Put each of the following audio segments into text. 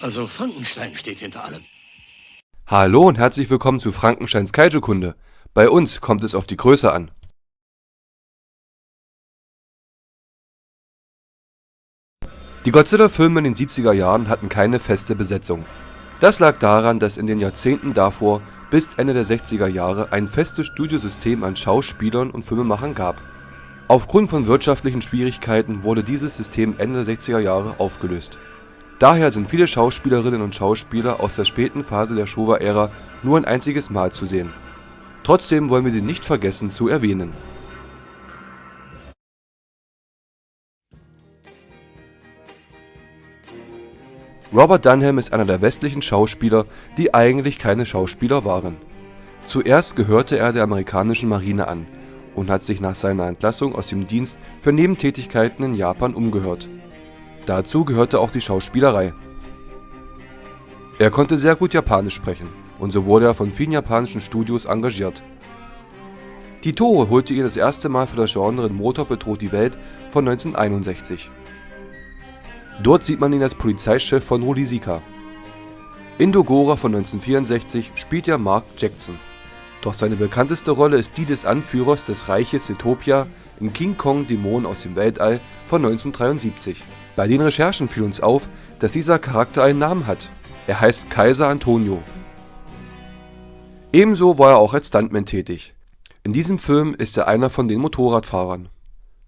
Also Frankenstein steht hinter allem. Hallo und herzlich willkommen zu Frankensteins Kaiju-Kunde. Bei uns kommt es auf die Größe an. Die Godzilla-Filme in den 70er Jahren hatten keine feste Besetzung. Das lag daran, dass in den Jahrzehnten davor bis Ende der 60er Jahre ein festes Studiosystem an Schauspielern und Filmemachern gab. Aufgrund von wirtschaftlichen Schwierigkeiten wurde dieses System Ende der 60er Jahre aufgelöst. Daher sind viele Schauspielerinnen und Schauspieler aus der späten Phase der Showa-Ära nur ein einziges Mal zu sehen. Trotzdem wollen wir sie nicht vergessen zu erwähnen. Robert Dunham ist einer der westlichen Schauspieler, die eigentlich keine Schauspieler waren. Zuerst gehörte er der amerikanischen Marine an und hat sich nach seiner Entlassung aus dem Dienst für Nebentätigkeiten in Japan umgehört. Dazu gehörte auch die Schauspielerei. Er konnte sehr gut Japanisch sprechen und so wurde er von vielen japanischen Studios engagiert. Die Toho holte ihn das erste Mal für das Genre in Motor bedroht die Welt von 1961. Dort sieht man ihn als Polizeichef von Rurisika. In Dogora von 1964 spielt er Mark Jackson. Doch seine bekannteste Rolle ist die des Anführers des Reiches Zetopia in King Kong Dämon aus dem Weltall von 1973. Bei den Recherchen fiel uns auf, dass dieser Charakter einen Namen hat. Er heißt Kaiser Antonio. Ebenso war er auch als Stuntman tätig. In diesem Film ist er einer von den Motorradfahrern.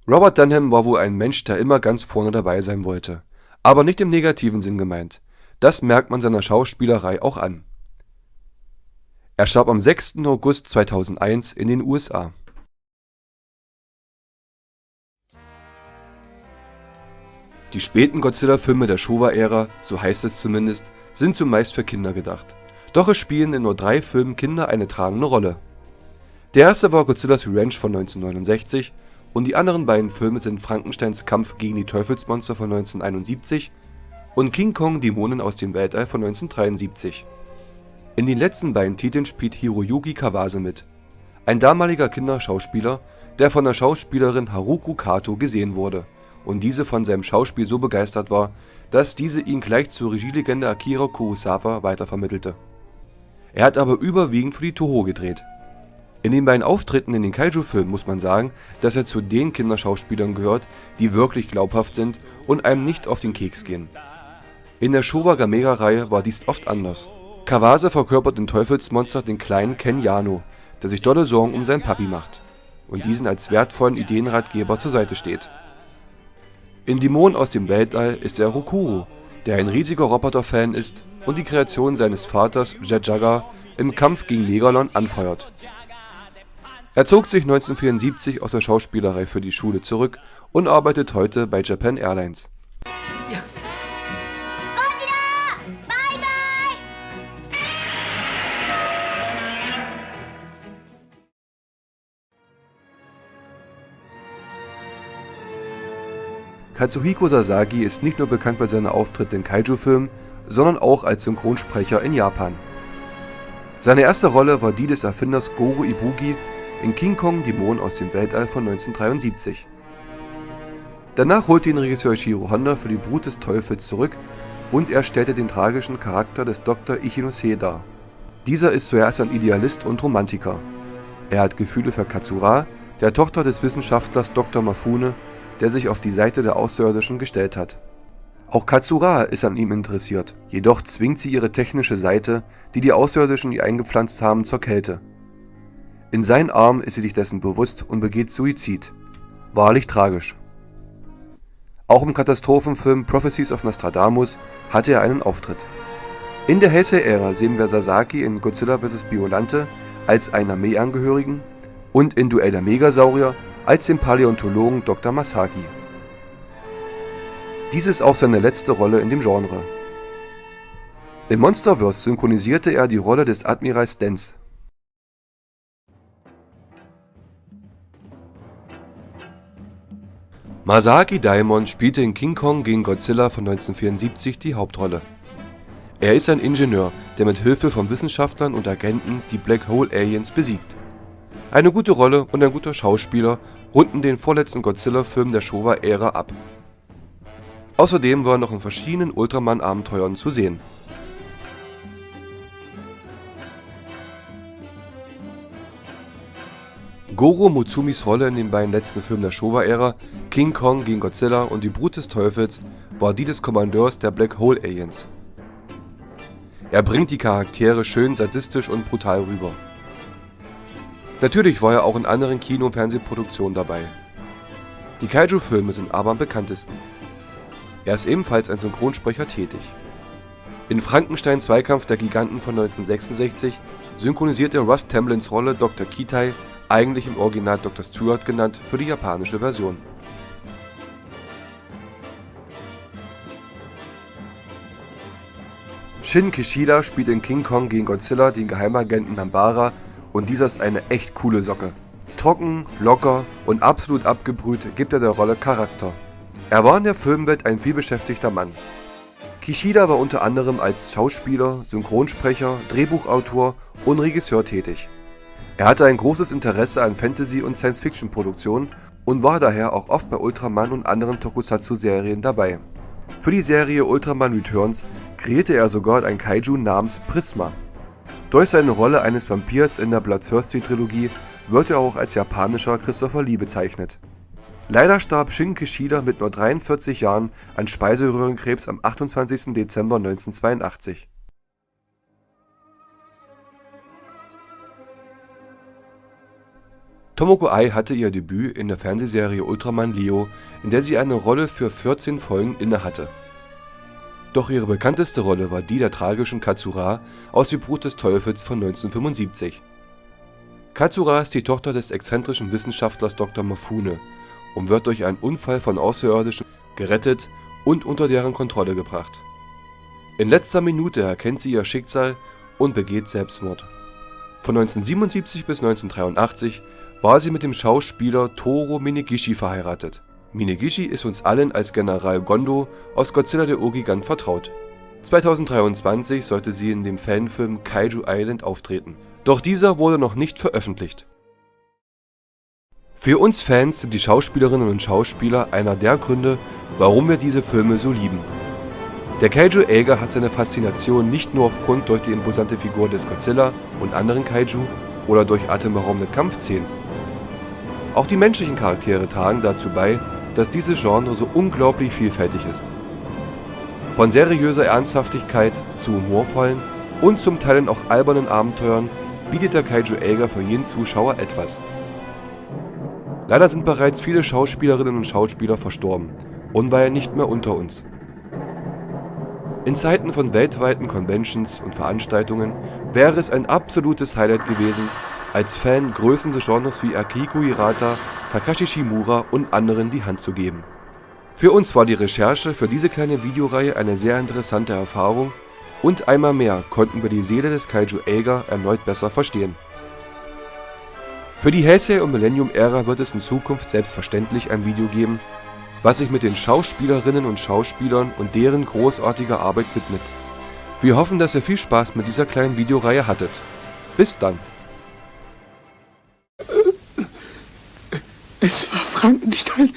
Robert Dunham war wohl ein Mensch, der immer ganz vorne dabei sein wollte. Aber nicht im negativen Sinn gemeint. Das merkt man seiner Schauspielerei auch an. Er starb am 6. August 2001 in den USA. Die späten Godzilla-Filme der Showa-Ära, so heißt es zumindest, sind zumeist für Kinder gedacht. Doch es spielen in nur 3 Filmen Kinder eine tragende Rolle. Der erste war Godzilla's Revenge von 1969 und die anderen beiden Filme sind Frankensteins Kampf gegen die Teufelsmonster von 1971 und King Kong Dämonen aus dem Weltall von 1973. In den letzten beiden Titeln spielt Hiroyuki Kawase mit, ein damaliger Kinderschauspieler, der von der Schauspielerin Haruko Kato gesehen wurde und diese von seinem Schauspiel so begeistert war, dass diese ihn gleich zur Regielegende Akira Kurosawa weitervermittelte. Er hat aber überwiegend für die Toho gedreht. In den beiden Auftritten in den Kaiju-Filmen muss man sagen, dass er zu den Kinderschauspielern gehört, die wirklich glaubhaft sind und einem nicht auf den Keks gehen. In der Showa Gamera-Reihe war dies oft anders. Kawase verkörpert im Teufelsmonster den kleinen Ken Yano, der sich dolle Sorgen um seinen Papi macht und diesen als wertvollen Ideenratgeber zur Seite steht. In Dämon aus dem Weltall ist er Rokuro, der ein riesiger Roboter-Fan ist und die Kreation seines Vaters Jet Jaguar im Kampf gegen Megalon anfeuert. Er zog sich 1974 aus der Schauspielerei für die Schule zurück und arbeitet heute bei Japan Airlines. Ja. Godzilla! Bye bye! Katsuhiko Sasaki ist nicht nur bekannt für seine Auftritte in Kaiju-Filmen, sondern auch als Synchronsprecher in Japan. Seine erste Rolle war die des Erfinders Goro Ibuki in King Kong Dämon aus dem Weltall von 1973. Danach holte ihn Regisseur Ishiro Honda für die Brut des Teufels zurück und er stellte den tragischen Charakter des Dr. Ichinose dar. Dieser ist zuerst ein Idealist und Romantiker. Er hat Gefühle für Katsura, der Tochter des Wissenschaftlers Dr. Mafune, der sich auf die Seite der Außerirdischen gestellt hat. Auch Katsura ist an ihm interessiert, jedoch zwingt sie ihre technische Seite, die die Außerirdischen ihr eingepflanzt haben, zur Kälte. In seinen Armen ist sie sich dessen bewusst und begeht Suizid. Wahrlich tragisch. Auch im Katastrophenfilm Prophecies of Nostradamus hatte er einen Auftritt. In der Heisei-Ära sehen wir Sasaki in Godzilla vs. Biolante als einen Armeeangehörigen und in Duell der Megasaurier als den Paläontologen Dr. Masaki. Dies ist auch seine letzte Rolle in dem Genre. Im Monsterverse synchronisierte er die Rolle des Admirals Dance. Masaaki Daimon spielte in King Kong gegen Godzilla von 1974 die Hauptrolle. Er ist ein Ingenieur, der mit Hilfe von Wissenschaftlern und Agenten die Black Hole Aliens besiegt. Eine gute Rolle und ein guter Schauspieler runden den vorletzten Godzilla-Film der Showa-Ära ab. Außerdem war er noch in verschiedenen Ultraman-Abenteuern zu sehen. Goro Mutsumis Rolle in den beiden letzten Filmen der Showa-Ära, King Kong gegen Godzilla und die Brut des Teufels, war die des Kommandeurs der Black Hole Aliens. Er bringt die Charaktere schön sadistisch und brutal rüber. Natürlich war er auch in anderen Kino- und Fernsehproduktionen dabei. Die Kaiju-Filme sind aber am bekanntesten. Er ist ebenfalls als Synchronsprecher tätig. In Frankenstein Zweikampf der Giganten von 1966 synchronisiert er Russ Tamblins Rolle Dr. Kitai, eigentlich im Original Dr. Stewart genannt, für die japanische Version. Shin Kishida spielt in King Kong gegen Godzilla den Geheimagenten Nambara und dieser ist eine echt coole Socke. Trocken, locker und absolut abgebrüht gibt er der Rolle Charakter. Er war in der Filmwelt ein vielbeschäftigter Mann. Kishida war unter anderem als Schauspieler, Synchronsprecher, Drehbuchautor und Regisseur tätig. Er hatte ein großes Interesse an Fantasy- und Science-Fiction-Produktionen und war daher auch oft bei Ultraman und anderen Tokusatsu-Serien dabei. Für die Serie Ultraman Returns kreierte er sogar ein Kaiju namens Prisma. Durch seine Rolle eines Vampirs in der Bloodthirsty-Trilogie wird er auch als japanischer Christopher Lee bezeichnet. Leider starb Shin Kishida mit nur 43 Jahren an Speiseröhrenkrebs am 28. Dezember 1982. Tomoko Ai hatte ihr Debüt in der Fernsehserie Ultraman Leo, in der sie eine Rolle für 14 Folgen innehatte. Doch ihre bekannteste Rolle war die der tragischen Katsura aus Die Brut des Teufels von 1975. Katsura ist die Tochter des exzentrischen Wissenschaftlers Dr. Mifune und wird durch einen Unfall von Außerirdischen gerettet und unter deren Kontrolle gebracht. In letzter Minute erkennt sie ihr Schicksal und begeht Selbstmord. Von 1977 bis 1983 war sie mit dem Schauspieler Toru Minegishi verheiratet. Minegishi ist uns allen als General Gondo aus Godzilla der Urgigant vertraut. 2023 sollte sie in dem Fanfilm Kaiju Island auftreten, doch dieser wurde noch nicht veröffentlicht. Für uns Fans sind die Schauspielerinnen und Schauspieler einer der Gründe, warum wir diese Filme so lieben. Der Kaiju-Äger hat seine Faszination nicht nur aufgrund durch die imposante Figur des Godzilla und anderen Kaiju oder durch atemberaubende Kampfszenen. Auch die menschlichen Charaktere tragen dazu bei, dass dieses Genre so unglaublich vielfältig ist. Von seriöser Ernsthaftigkeit zu humorvollen und zum Teil auch albernen Abenteuern bietet der Kaiju-Äger für jeden Zuschauer etwas. Leider sind bereits viele Schauspielerinnen und Schauspieler verstorben und weilen nicht mehr unter uns. In Zeiten von weltweiten Conventions und Veranstaltungen wäre es ein absolutes Highlight gewesen, als Fan Größen des Genres wie Akihiko Hirata, Takashi Shimura und anderen die Hand zu geben. Für uns war die Recherche für diese kleine Videoreihe eine sehr interessante Erfahrung und einmal mehr konnten wir die Seele des Kaiju-Äger erneut besser verstehen. Für die Heisei- und Millennium-Ära wird es in Zukunft selbstverständlich ein Video geben, was sich mit den Schauspielerinnen und Schauspielern und deren großartiger Arbeit widmet. Wir hoffen, dass ihr viel Spaß mit dieser kleinen Videoreihe hattet. Bis dann! Es war Frankenstein.